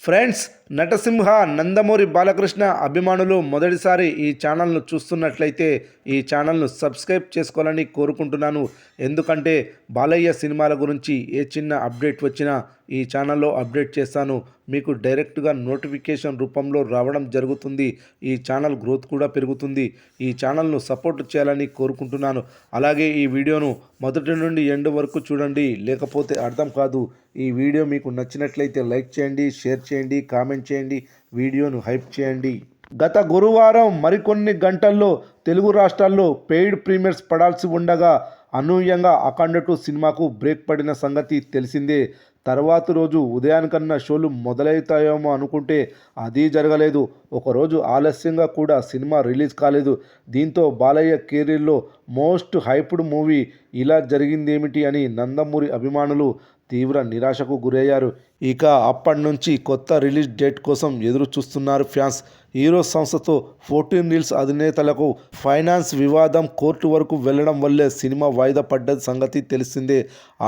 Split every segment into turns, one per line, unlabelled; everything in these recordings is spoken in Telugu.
ఫ్రెండ్స్, నటసింహ నందమూరి బాలకృష్ణ అభిమానులు మొదటిసారి ఈ ఛానల్ను చూస్తున్నట్లయితే ఈ ఛానల్ను సబ్స్క్రైబ్ చేసుకోవాలని కోరుకుంటున్నాను. ఎందుకంటే బాలయ్య సినిమాల గురించి ఏ చిన్న అప్డేట్ వచ్చినా ఈ ఛానల్లో అప్డేట్ చేస్తాను. మీకు డైరెక్ట్గా నోటిఫికేషన్ రూపంలో రావడం జరుగుతుంది. ఈ ఛానల్ గ్రోత్ కూడా పెరుగుతుంది. ఈ ఛానల్ను సపోర్ట్ చేయాలని కోరుకుంటున్నాను. అలాగే ఈ వీడియోను మొదటి నుండి ఎండ్ వరకు చూడండి, లేకపోతే అర్థం కాదు. ఈ వీడియో మీకు నచ్చినట్లయితే లైక్ చేయండి, షేర్ చేయండి, కామెంట్ చేయండి, వీడియోను హైప్ చేయండి. గత గురువారం మరికొన్ని గంటల్లో తెలుగు రాష్ట్రాల్లో పెయిడ్ ప్రీమియర్స్ పడాల్సి ఉండగా అనూహ్యంగా అఖండ 2 సినిమాకు బ్రేక్ పడిన సంగతి తెలిసిందే. తర్వాతి రోజు ఉదయానికన్నా షోలు మొదలవుతాయేమో అనుకుంటే అది జరగలేదు. ఒకరోజు ఆలస్యంగా కూడా సినిమా రిలీజ్ కాలేదు. దీంతో బాలయ్య కెరీర్లో మోస్ట్ హైప్డ్ మూవీ ఇలా జరిగిందేమిటి అని నందమూరి అభిమానులు తీవ్ర నిరాశకు గురయ్యారు. ఇక అప్పటి నుంచి కొత్త రిలీజ్ డేట్ కోసం ఎదురు చూస్తున్నారు ఫ్యాన్స్. హీరో సంస్థతో 14 రీల్స్ అధినేతలకు ఫైనాన్స్ వివాదం కోర్టు వరకు వెళ్లడం వల్లే సినిమా వాయిదా పడ్డ సంగతి తెలిసిందే.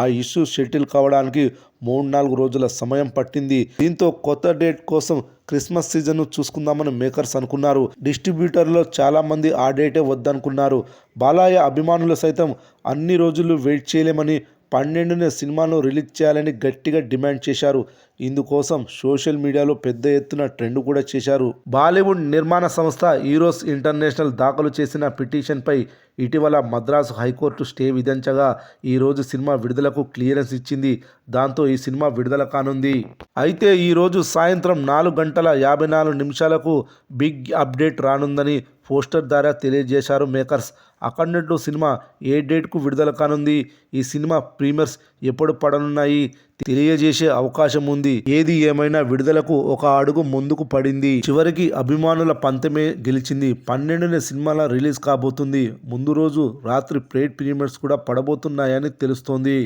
ఆ ఇష్యూ సెటిల్ కావడానికి 3-4 రోజుల సమయం పట్టింది. దీంతో కొత్త డేట్ కోసం క్రిస్మస్ సీజన్ను చూసుకుందామని మేకర్స్ అనుకున్నారు. డిస్ట్రిబ్యూటర్లో చాలామంది ఆ డేటే వద్దనుకున్నారు. బాలయ్య అభిమానులు సైతం అన్ని రోజులు వెయిట్ చేయలేమని 12న సినిమాను రిలీజ్ చేయాలని గట్టిగా డిమాండ్ చేశారు. ఇందుకోసం సోషల్ మీడియాలో పెద్ద ఎత్తున ట్రెండ్ కూడా చేశారు. బాలీవుడ్ నిర్మాణ సంస్థ హీరోస్ ఇంటర్నేషనల్ దాఖలు చేసిన పిటిషన్పై ఇటీవల మద్రాసు హైకోర్టు స్టే విధించగా ఈరోజు సినిమా విడుదలకు క్లియరెన్స్ ఇచ్చింది. దాంతో ఈ సినిమా విడుదల కానుంది. అయితే ఈరోజు సాయంత్రం 4:54 బిగ్ అప్డేట్ రానుందని పోస్టర్ ద్వారా తెలియజేశారు మేకర్స్. అఖండ 2 సినిమా ఏ డేట్కు విడుదల కానుంది, ఈ సినిమా ప్రీమియర్స్ ఎప్పుడు పడనున్నాయి తెలియజేసే అవకాశం ఉంది. ఏది ఏమైనా విడుదలకు ఒక అడుగు ముందుకు పడింది. చివరికి అభిమానుల పంతమే గెలిచింది. 12న సినిమాల రిలీజ్ కాబోతుంది. ముందు రోజు రాత్రి పెయిడ్ ప్రీమియర్స్ కూడా పడబోతున్నాయని తెలుస్తోంది.